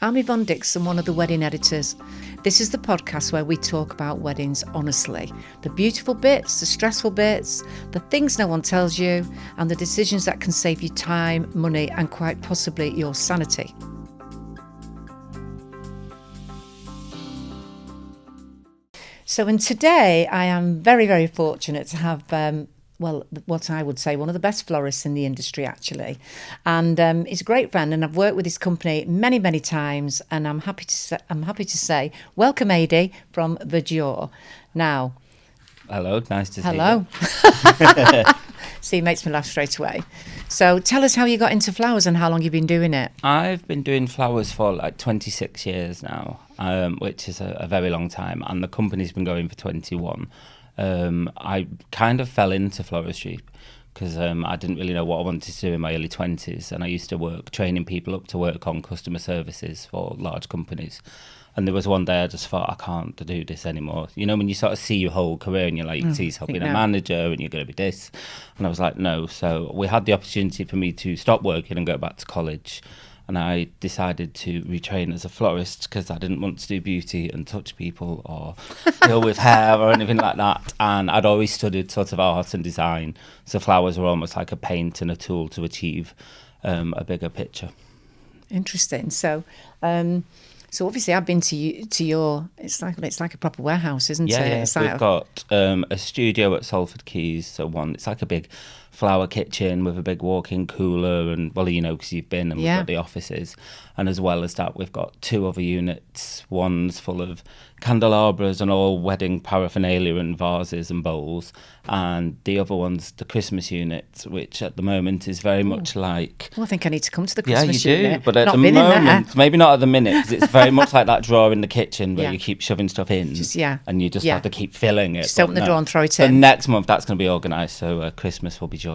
I'm Yvonne Dixon, one of the wedding editors. This is the podcast where we talk about weddings honestly. The beautiful bits, the stressful bits, the things no one tells you, and the decisions that can save you time, money, and quite possibly your sanity. And today I am very, very fortunate to have what I would say one of the best florists in the industry, actually. And he's a great friend, and I've worked with his company many, many times. And I'm happy to say, welcome, Adi from Verdure. Now, hello, nice to see you. Hello. See, it makes me laugh straight away. So tell us how you got into flowers and how long you've been doing it. I've been doing flowers for like 26 years now, which is a very long time, and the company's been going for 21. I kind of fell into floristry because I didn't really know what I wanted to do in my early 20s, and I used to work training people up to work on customer services for large companies. And there was one day I just thought, I can't do this anymore. You know, when you sort of see your whole career and you're like, you see yourself being a manager and you're going to be this. And I was like, no. So we had the opportunity for me to stop working and go back to college. And I decided to retrain as a florist because I didn't want to do beauty and touch people or deal with hair or anything like that. And I'd always studied sort of art and design. So flowers were almost like a paint and a tool to achieve a bigger picture. Interesting. So obviously I've been to your. It's like a proper warehouse, isn't it? Yeah. It's We've got a studio at Salford Quays. So it's like a big flower kitchen with a big walk-in cooler, and because you've been, and we've got the offices, and as well as that, we've got two other units. One's full of candelabras and all wedding paraphernalia and vases and bowls, and the other one's the Christmas unit, which at the moment is very much like. Well, I think I need to come to the Christmas unit. Yeah, you do, but at the moment, maybe not at the minute, because it's very much like that drawer in the kitchen where you keep shoving stuff in, and you just have to keep filling it. Just open the drawer and throw it in. But next month that's going to be organised, so Christmas will be joyous.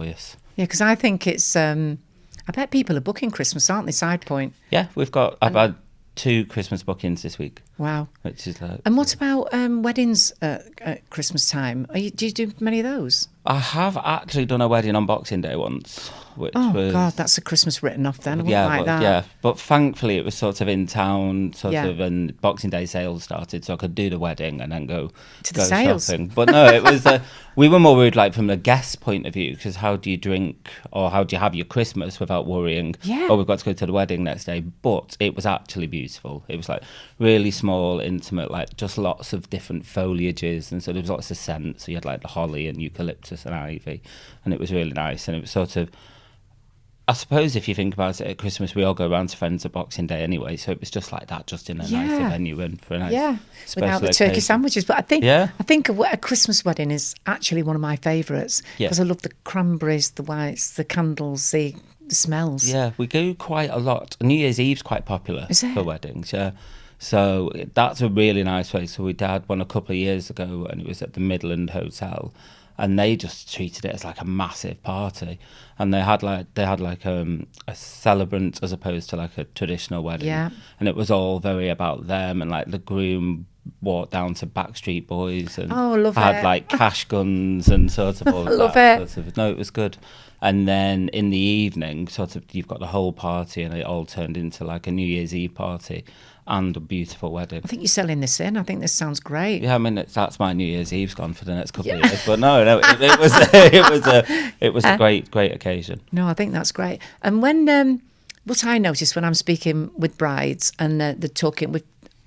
Yeah, because I think it's. I bet people are booking Christmas, aren't they? Side point. Yeah, I've had 2 Christmas bookings this week. Wow. Which is and what about weddings at Christmas time? Do you do many of those? I have actually done a wedding on Boxing Day once. God, that's a Christmas written off then. I wouldn't like that. Yeah, but thankfully it was sort of in town, and Boxing Day sales started, so I could do the wedding and then go sales. Shopping. But no, it was. We were more worried, like from the guest point of view, because how do you drink or how do you have your Christmas without worrying? Yeah. Oh, we've got to go to the wedding next day. But it was actually beautiful. It was like really small, intimate, like just lots of different foliages, and so there was lots of scents. So you had like the holly and eucalyptus and ivy, and it was really nice. And it was sort of. I suppose if you think about it, at Christmas we all go around to friends at Boxing Day anyway, so it was just like that, just in a nicer venue and for a nice special without the occasion. turkey sandwiches. But I think a Christmas wedding is actually one of my favourites because I love the cranberries, the whites, the candles, the smells. Yeah, we go quite a lot. New Year's Eve's quite popular for weddings. Yeah. So that's a really nice place. So we had one a couple of years ago, and it was at the Midland Hotel. And they just treated it as like a massive party, and they had like a celebrant as opposed to like a traditional wedding. Yeah. And it was all very about them, and like the groom walked down to Backstreet Boys and had like cash guns and sort of all of love that. it. No, it was good. And then in the evening, sort of, you've got the whole party, and it all turned into like a New Year's Eve party and a beautiful wedding. I think you're selling this in. I think this sounds great. Yeah, I mean that's my New Year's Eve's gone for the next couple of years. But no, it was a great occasion. No, I think that's great. And when what I notice when I'm speaking with brides and they're talking with,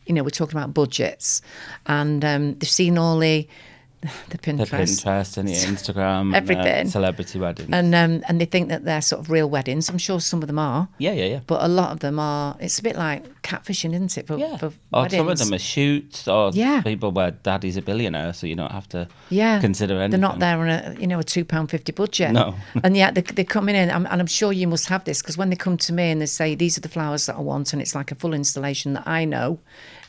we're talking about budgets, and they've seen all the Pinterest and the Instagram, everything, celebrity weddings, and they think that they're sort of real weddings. I'm sure some of them are. Yeah. But a lot of them are. It's a bit like catfishing, isn't it? For or weddings. some of them are shoots, or people where daddy's a billionaire, so you don't have to consider anything. They're not there on a £2.50 budget. No. And yet they're coming in, and I'm sure you must have this, because when they come to me and they say these are the flowers that I want, and it's like a full installation that I know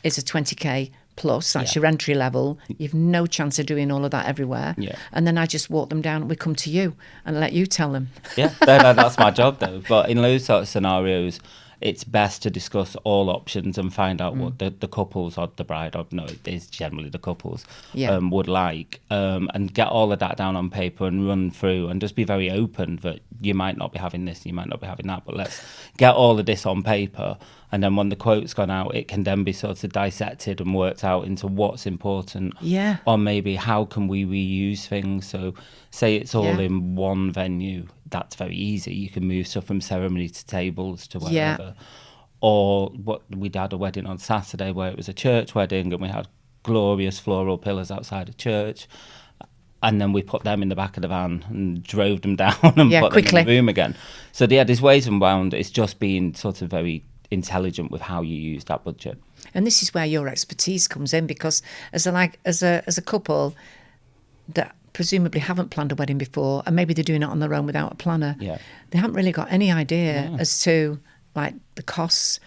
is a 20k. Plus, that's your entry level. You've no chance of doing all of that everywhere. Yeah. And then I just walk them down. We come to you and let you tell them. Yeah, that's my job though. But in those sort of scenarios, it's best to discuss all options and find out what the couples or the bride, or no, it is generally the couples, would like, and get all of that down on paper and run through, and just be very open that you might not be having this, you might not be having that, but let's get all of this on paper. And then when the quote's gone out, it can then be sort of dissected and worked out into what's important. Yeah. Or maybe how can we reuse things. So say it's all in one venue, that's very easy. You can move stuff from ceremony to tables to wherever. Yeah. Or what we'd had a wedding on Saturday where it was a church wedding and we had glorious floral pillars outside a church. And then we put them in the back of the van and drove them down and put them in the room again. So there's ways and round. It's just being sort of very intelligent with how you use that budget. And this is where your expertise comes in, because as a couple that presumably haven't planned a wedding before, and maybe they're doing it on their own without a planner, they haven't really got any idea as to like the costs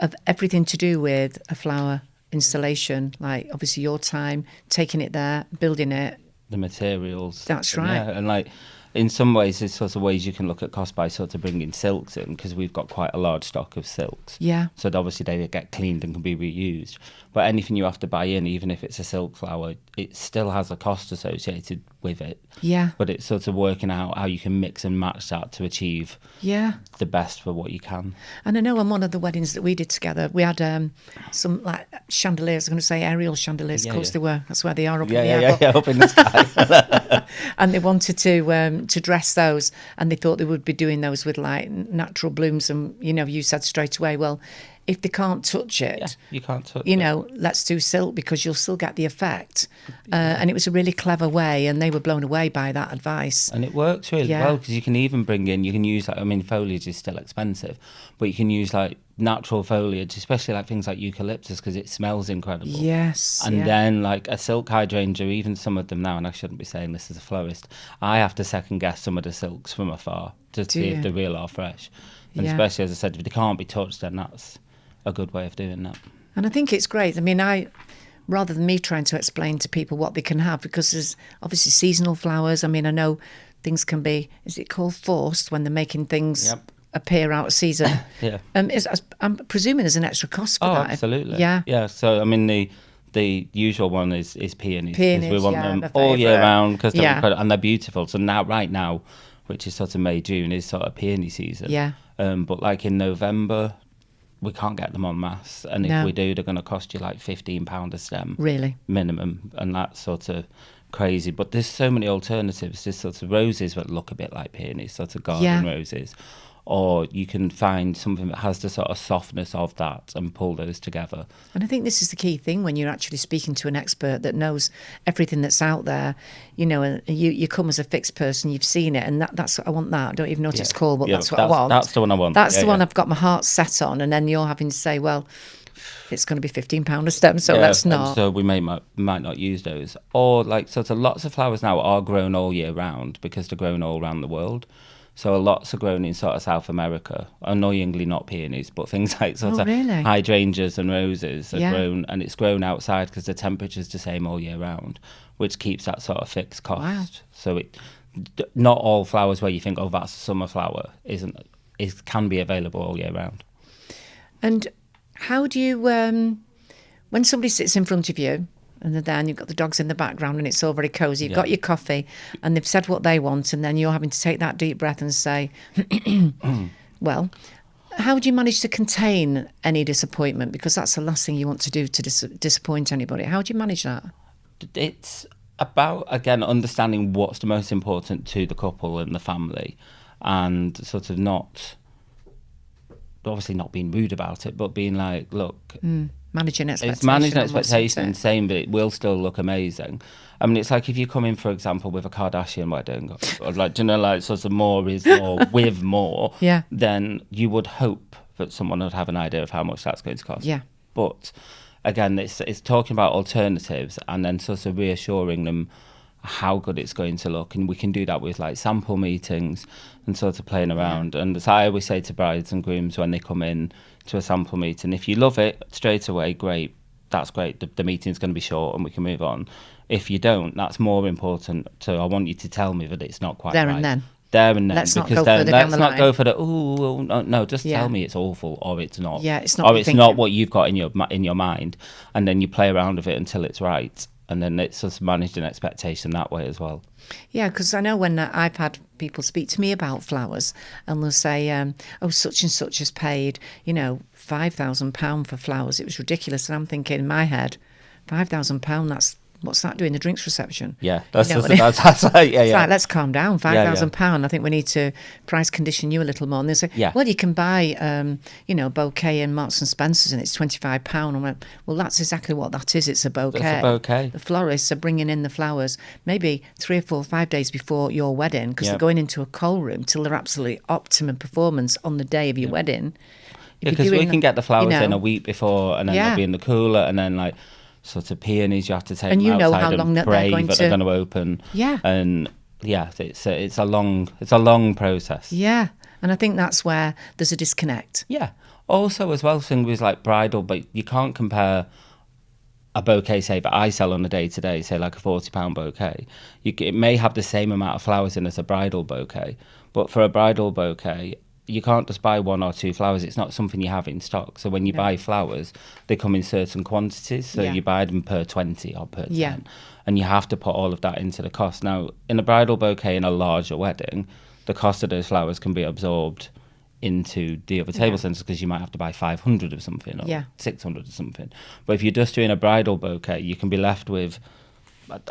of everything to do with a flower installation. Like obviously your time, taking it there, building it, the materials. That's right. Yeah, and like in some ways, there's sort of ways you can look at cost by sort of bringing silks in, because we've got quite a large stock of silks. Yeah. So obviously they get cleaned and can be reused. But anything you have to buy in, even if it's a silk flower, it still has a cost associated with it. Yeah. But it's sort of working out how you can mix and match that to achieve the best for what you can. And I know on one of the weddings that we did together, we had some like chandeliers. I'm going to say aerial chandeliers. Of course they were. That's where they are up in the air. Yeah, up in the sky. And they wanted to dress those, and they thought they would be doing those with like natural blooms. And you said straight away, well, if they can't touch it, you can't touch it. Let's do silk, because you'll still get the effect. And it was a really clever way, and they were blown away by that advice. And it works really well, because you can even you can use like, I mean, foliage is still expensive, but you can use like natural foliage, especially like things like eucalyptus, because it smells incredible. Yes. And then like a silk hydrangea, even some of them now, and I shouldn't be saying this as a florist, I have to second guess some of the silks from afar to see if they're real or fresh. And especially, as I said, if they can't be touched, then that's a good way of doing that. And I think it's great. I mean, rather than me trying to explain to people what they can have, because there's obviously seasonal flowers. I mean, I know things can be, is it called forced, when they're making things appear out of season? I'm presuming there's an extra cost for that. Absolutely. Yeah. So, I mean, the usual one is peonies. Peonies, we want them all year round, because they're incredible, and they're beautiful. So right now, which is sort of May, June, is sort of peony season. Yeah. But like in November, we can't get them en masse, and if we do, they're going to cost you like £15 a stem, really, minimum, and that's sort of crazy. But there's so many alternatives. There's sort of roses that look a bit like peonies, sort of garden roses, or you can find something that has the sort of softness of that and pull those together. And I think this is the key thing when you're actually speaking to an expert that knows everything that's out there. And you come as a fixed person, you've seen it, and that's what I want. That I don't even know what it's called, but that's what I want. That's the one I want. That's the one I've got my heart set on, and then you're having to say, well, it's going to be £15 a stem, so let's not. So we might not use those. Or like sort of lots of flowers now are grown all year round, because they're grown all around the world. So lots are grown in sort of South America. Annoyingly, not peonies, but things like sort of hydrangeas and roses are grown, and it's grown outside because the temperature's the same all year round, which keeps that sort of fixed cost. Wow. So not all flowers where you think, oh, that's a summer flower, can be available all year round. And how do you, when somebody sits in front of you, and then you've got the dogs in the background and it's all very cosy, you've got your coffee, and they've said what they want, and then you're having to take that deep breath and say, well, how do you manage to contain any disappointment? Because that's the last thing you want to do, to disappoint anybody. How do you manage that? It's about, again, understanding what's the most important to the couple and the family, and sort of obviously not being rude about it, but being like, look... Managing expectations. It's managing expectations and saying that it will still look amazing. I mean, it's like if you come in, for example, with a Kardashian wedding, or like, like sort of more is more with more, then you would hope that someone would have an idea of how much that's going to cost. Yeah. But again, it's talking about alternatives and then sort of reassuring them how good it's going to look, and we can do that with like sample meetings and sort of playing around. And as I always say to brides and grooms when they come in to a sample meeting, if you love it straight away, great, that's great, the meeting's going to be short and we can move on. If you don't, that's more important. So I want you to tell me that it's not quite there right. And then there and then. Let's not because go then further down let's the not line. go for the no. Just Yeah. tell me it's awful or it's not. Yeah, it's not Or what it's you're not thinking. what you've got in your mind, and then you play around with it until it's right, and then it's just managed an expectation that way as well. Yeah, because I know when I've had people speak to me about flowers, and they'll say, "Oh, such and such has paid, £5,000 for flowers. It was ridiculous." And I'm thinking in my head, £5,000. What's that doing? The drinks reception? Yeah, that's You know, that's like, yeah, It's yeah. like, let's calm down. £5,000. Yeah. I think we need to price condition you a little more. And they say, Yeah. well, you can buy, bouquet in Marks and Spencer's and it's £25. I went, well, that's exactly what that is. It's a bouquet. That's a bouquet. The florists are bringing in the flowers maybe 3 or 4 or 5 days before your wedding, because they're going into a cold room till they're absolutely optimum performance on the day of your wedding. Because we can get the flowers in a week before, and then Yeah. they'll be in the cooler, and then like sort of peonies, you have to take And them you know outside how and long that they're pray going that they're going to open. Yeah. And yeah, it's a long process. Yeah. And I think that's where there's a disconnect. Yeah. Also, as well, thing with like bridal, but you can't compare a bouquet, say, that I sell on a day to day, say like a £40 bouquet. It may have the same amount of flowers in as a bridal bouquet, but for a bridal bouquet, you can't just buy 1 or 2 flowers. It's not something you have in stock. So when you buy flowers, they come in certain quantities. So you buy them per 20 or per 10. Yeah. And you have to put all of that into the cost. Now, in a bridal bouquet in a larger wedding, the cost of those flowers can be absorbed into the other table centres, because you might have to buy 500 of something or 600 of something. But if you're just doing a bridal bouquet, you can be left with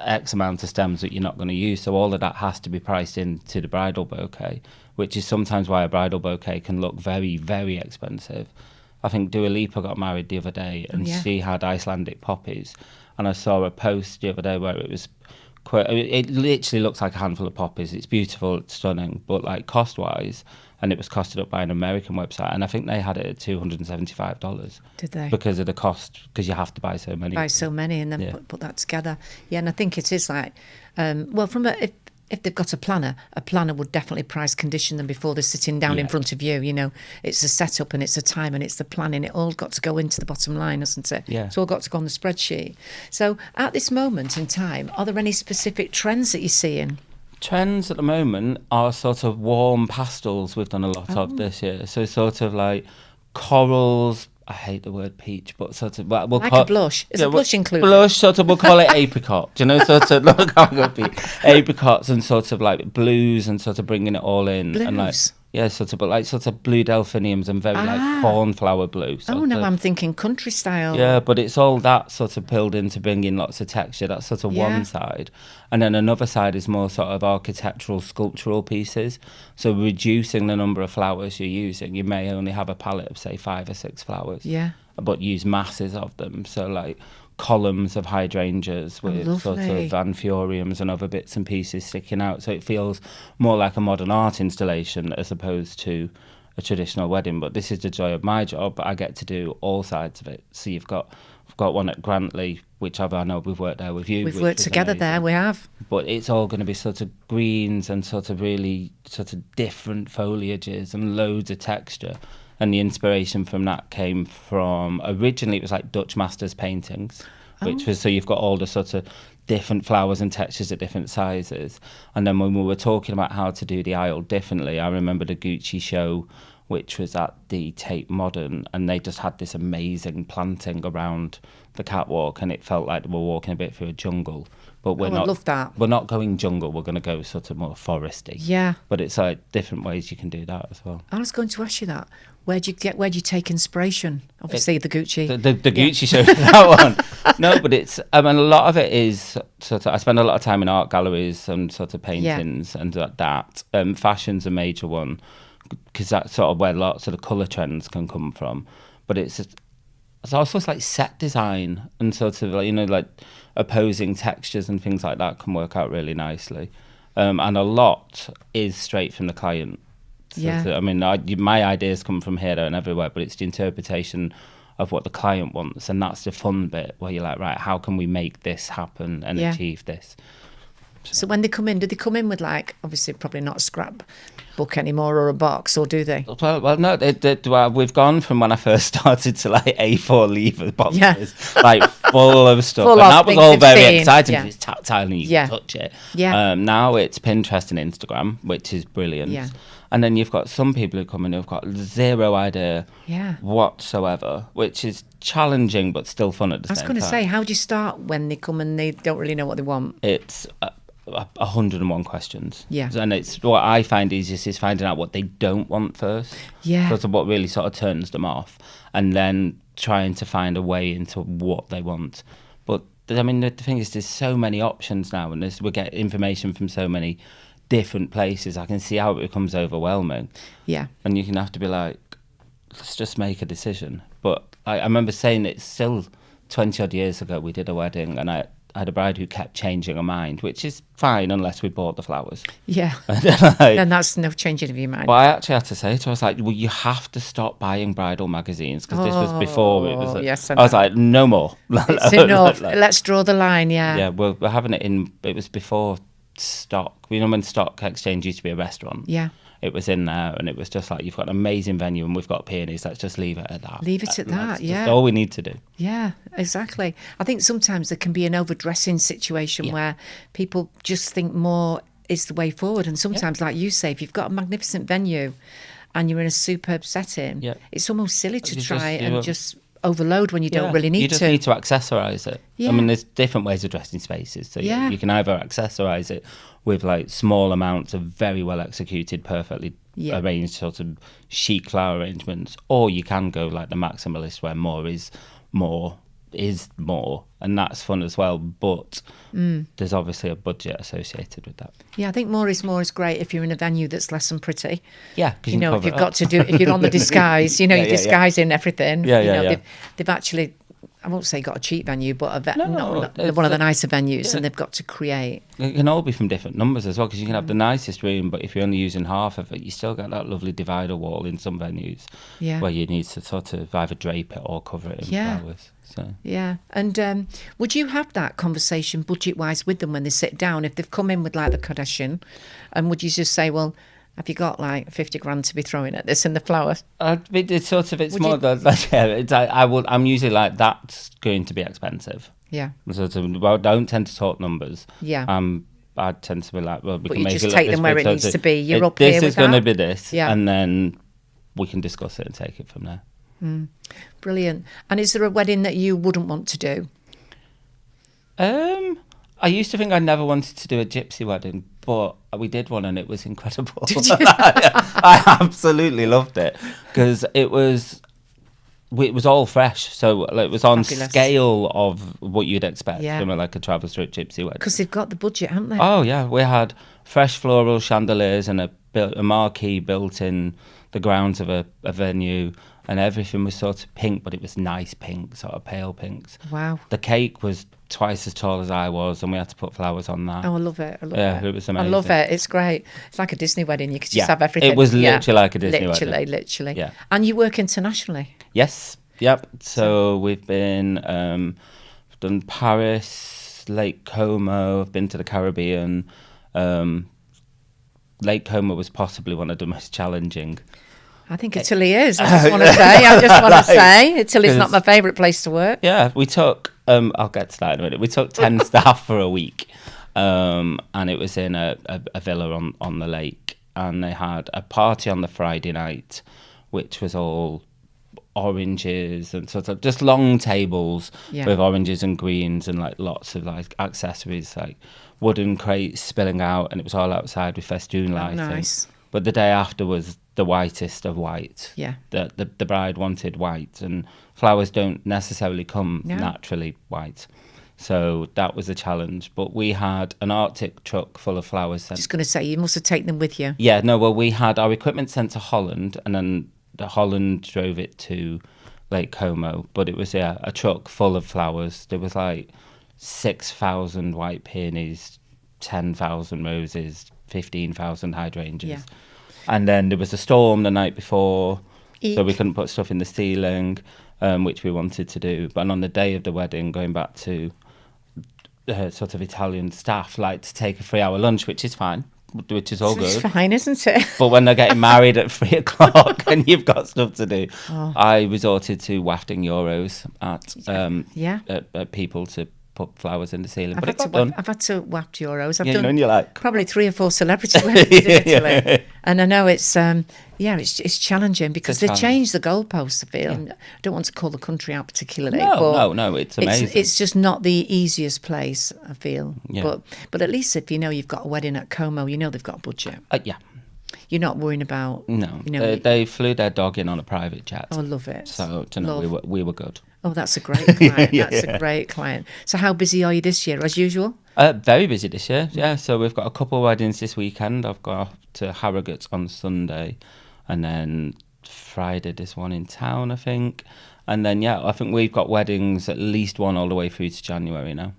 X amount of stems that you're not going to use. So all of that has to be priced into the bridal bouquet, which is sometimes why a bridal bouquet can look very, very expensive. I think Dua Lipa got married the other day, and she had Icelandic poppies. And I saw a post the other day where it was it literally looks like a handful of poppies. It's beautiful, it's stunning, but like cost-wise, and it was costed up by an American website, and I think they had it at $275. Did they? Because of the cost, because you have to buy so many. Buy so many and then put that together. Yeah, and I think it is like, from if they've got a planner would definitely price condition them before they're sitting down in front of you. It's a setup and it's a time and it's the planning. It all got to go into the bottom line, hasn't it? Yeah. It's all got to go on the spreadsheet. So at this moment in time, are there any specific trends that you're seeing? Trends at the moment are sort of warm pastels we've done a lot of this year. So sort of like corals. I hate the word peach, but sort of we'll Like call a blush. Is a blush included? Blush, sort of, we'll call it apricot. Do you know, sort of look how good peach. Apricots and sort of like blues and sort of bringing it all in. And like, Blues? yeah, sort of, but like sort of blue delphiniums and very like cornflower blue. Oh, no, I'm thinking country style. Yeah, but it's all that sort of peeled in to bring in lots of texture. That's sort of one side. And then another side is more sort of architectural, sculptural pieces. So reducing the number of flowers you're using. You may only have a palette of, say, 5 or 6 flowers. Yeah. But use masses of them. So like columns of hydrangeas with sort of anthuriums and other bits and pieces sticking out. So it feels more like a modern art installation as opposed to a traditional wedding. But this is the joy of my job. I get to do all sides of it. So I've got one at Grantley, which I know we've worked there with you. We've worked together amazing. there, we have. But it's all going to be sort of greens and sort of really sort of different foliages and loads of texture. And the inspiration from that came from, originally it was like Dutch masters paintings, which was, so you've got all the sort of different flowers and textures at different sizes. And then when we were talking about how to do the aisle differently, I remember the Gucci show, which was at the Tate Modern, and they just had this amazing planting around the catwalk, and it felt like we were walking a bit through a jungle. But we're not. I love that. We're not going jungle. We're going to go sort of more foresty. Yeah. But it's like different ways you can do that as well. I was going to ask you that. Where do you take inspiration? Obviously, the Gucci. The Gucci show, that one. No, but it's, a lot of it is sort of, I spend a lot of time in art galleries and sort of paintings and that. Fashion's a major one, because that's sort of where lots of the colour trends can come from. But it's also like set design and sort of like, like opposing textures and things like that can work out really nicely. And a lot is straight from the client. So, I mean, my ideas come from here, there and everywhere, but it's the interpretation of what the client wants. And that's the fun bit where you're like, right, how can we make this happen and achieve this? So when they come in, do they come in with like, obviously probably not a scrap book anymore or a box, or do they? Well, no, well, we've gone from when I first started to like A4 lever boxes, like full of stuff. Full and of that was things all they've very seen. exciting Yeah. because it's tactile and you Yeah. can touch it. Yeah. Now it's Pinterest and Instagram, which is brilliant. Yeah. And then you've got some people who come in who've got zero idea Yeah. whatsoever, which is challenging but still fun at the I was same going to time. say, how do you start when they come and they don't really know what they want? It's 101 questions. Yeah. And it's what I find easiest is finding out what they don't want first. Yeah. Sort of what really sort of turns them off, and then trying to find a way into what they want. But I mean, the thing is, there's so many options now, and we get information from so many different places. I can see how it becomes overwhelming. Yeah. And you can have to be like, let's just make a decision. But I remember saying it's still 20 odd years ago we did a wedding, and I had a bride who kept changing her mind, which is fine unless we bought the flowers. Yeah. Then Then that's no changing of your mind. But I actually had to say to her, I was like, well, you have to stop buying bridal magazines, because this was before it was. Yes, I was like, no more. It's enough. Let's draw the line, yeah. Yeah, we're having it in, it was before Stock. You know when Stock Exchange used to be a restaurant? Yeah. It was in there, and it was just like, you've got an amazing venue and we've got peonies, let's just leave it at that. Leave it at that, That's yeah. just all we need to do. Yeah, exactly. I think sometimes there can be an overdressing situation where people just think more is the way forward. And sometimes, like you say, if you've got a magnificent venue and you're in a superb setting, it's almost silly to just overload when you don't really need to. You just need to accessorize it. Yeah. I mean, there's different ways of dressing spaces. So you can either accessorize it with like small amounts of very well executed, perfectly arranged sort of chic flower arrangements, or you can go like the maximalist where more is more, and that's fun as well. But there's obviously a budget associated with that. Yeah, I think more is great if you're in a venue that's less than pretty. Yeah, because you know, if you've got to do, if you're on the disguise, you know, you're disguising everything. They've actually, I won't say got a cheap venue, but one of the nicer venues, and they've got to create. It can all be from different numbers as well, because you can have the nicest room, but if you're only using half of it, you still get that lovely divider wall in some venues where you need to sort of either drape it or cover it in flowers. So. Yeah, and would you have that conversation budget-wise with them when they sit down, if they've come in with like the Kardashian, and would you just say, well, have you got like 50 grand to be throwing at this and the flowers? It's sort of, it's more I'm usually like, that's going to be expensive. Yeah. Sort of, well, I don't tend to talk numbers. Yeah. I tend to be like, well, we but can you make just it look take this them where big, it needs to be. You're up this here with is going to that? be this, Yeah. and then we can discuss it and take it from there. Brilliant. And is there a wedding that you wouldn't want to do? I used to think I never wanted to do a gypsy wedding, but we did one and it was incredible. Did you? I absolutely loved it because it was all fresh, so it was on Fabulous. scale of what you'd expect Yeah. from like a travel street gypsy wedding. Because they've got the budget, haven't they? Oh yeah, we had fresh floral chandeliers and a marquee built in the grounds of a venue, and everything was sort of pink, but it was nice pink, sort of pale pinks. Wow. The cake was twice as tall as I was, and we had to put flowers on that. Oh, I love it. I love Yeah, it. it was amazing. I love it. It's great. It's like a Disney wedding. You could just have everything. It was literally like a Disney wedding. Literally. Yeah. And you work internationally. Yes. Yep. So we've been done Paris, Lake Como. I've been to the Caribbean. Lake Como was possibly one of the most challenging. I think Italy is. I just want to say. Italy's not my favourite place to work. Yeah, we took, I'll get to that in a minute. We took 10 staff for a week, and it was in a villa on the lake. And they had a party on the Friday night, which was all oranges and sort of just long tables with oranges and greens and like lots of like accessories, like wooden crates spilling out, and it was all outside with festoon lighting. Nice. But the day after was the whitest of white. Yeah. The bride wanted white, and flowers don't necessarily come naturally white. So that was a challenge. But we had an Arctic truck full of flowers sent. Just going to say, you must have taken them with you. Yeah, no, well, we had our equipment sent to Holland, and then Holland drove it to Lake Como. But it was, a truck full of flowers. There was like 6,000 white peonies, 10,000 roses, 15,000 hydrangeas. Yeah. And then there was a storm the night before, Eek. so we couldn't put stuff in the ceiling, which we wanted to do. But on the day of the wedding, going back to sort of Italian staff like to take a 3-hour lunch, which is fine, which is all It's good. fine, isn't it? But when they're getting married at 3 o'clock and you've got stuff to do, I resorted to wafting euros at people to put flowers in the ceiling. But it got done. I've had to waft euros. I've Yeah, done and you're like, probably 3 or 4 celebrity weddings in Italy, and I know it's it's challenging because they change the goalposts. I feel. I don't want to call the country out particularly. No, it's amazing. It's just not the easiest place. I feel. Yeah. But at least if you know you've got a wedding at Como, you know they've got a budget. Yeah. You're not worrying about. No, You know, they flew their dog in on a private jet. I love it. So we were good. Oh, that's a great client. That's a great client. So how busy are you this year, as usual? Very busy this year, yeah. So we've got a couple of weddings this weekend. I've got to Harrogate on Sunday, and then Friday there's one in town, I think. And then, I think we've got weddings, at least one all the way through to January now.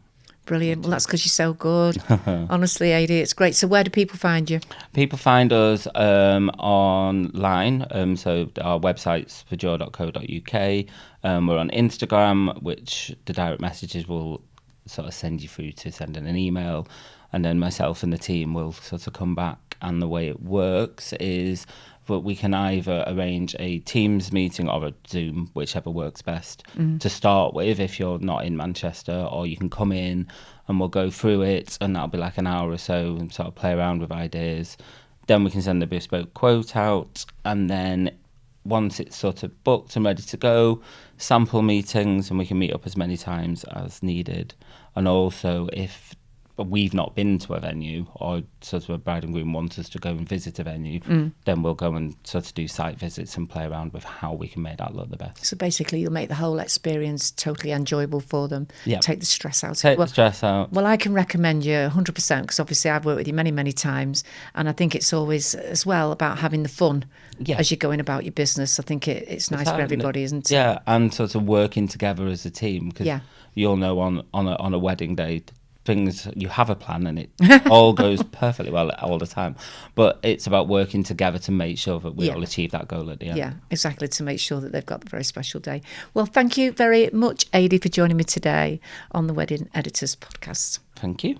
Brilliant. Well, that's because you're so good. Honestly, AD, it's great. So where do people find you? People find us online. So our website's verdure.co.uk. We're on Instagram, which the direct messages will sort of send you through to sending an email. And then myself and the team will sort of come back. And the way it works is that we can either arrange a Teams meeting or a Zoom, whichever works best, to start with if you're not in Manchester, or you can come in and we'll go through it, and that'll be like an hour or so and sort of play around with ideas. Then we can send a bespoke quote out, and then once it's sort of booked and ready to go, sample meetings, and we can meet up as many times as needed. And also, if we've not been to a venue, or sort of a bride and groom wants us to go and visit a venue, then we'll go and sort of do site visits and play around with how we can make that look the best. So basically, you'll make the whole experience totally enjoyable for them. Yeah. Take the stress out. Take the stress out. Well, I can recommend you 100% because obviously I've worked with you many, many times, and I think it's always as well about having the fun as you're going about your business. I think it's nice for everybody, isn't it? Yeah, and sort of working together as a team, because you'll know on a wedding day, things, you have a plan and it all goes perfectly well all the time, but it's about working together to make sure that we all achieve that goal at the end. Yeah, exactly, to make sure that they've got the very special day. Well, thank you very much, Adi, for joining me today on the Wedding Editors podcast. Thank you.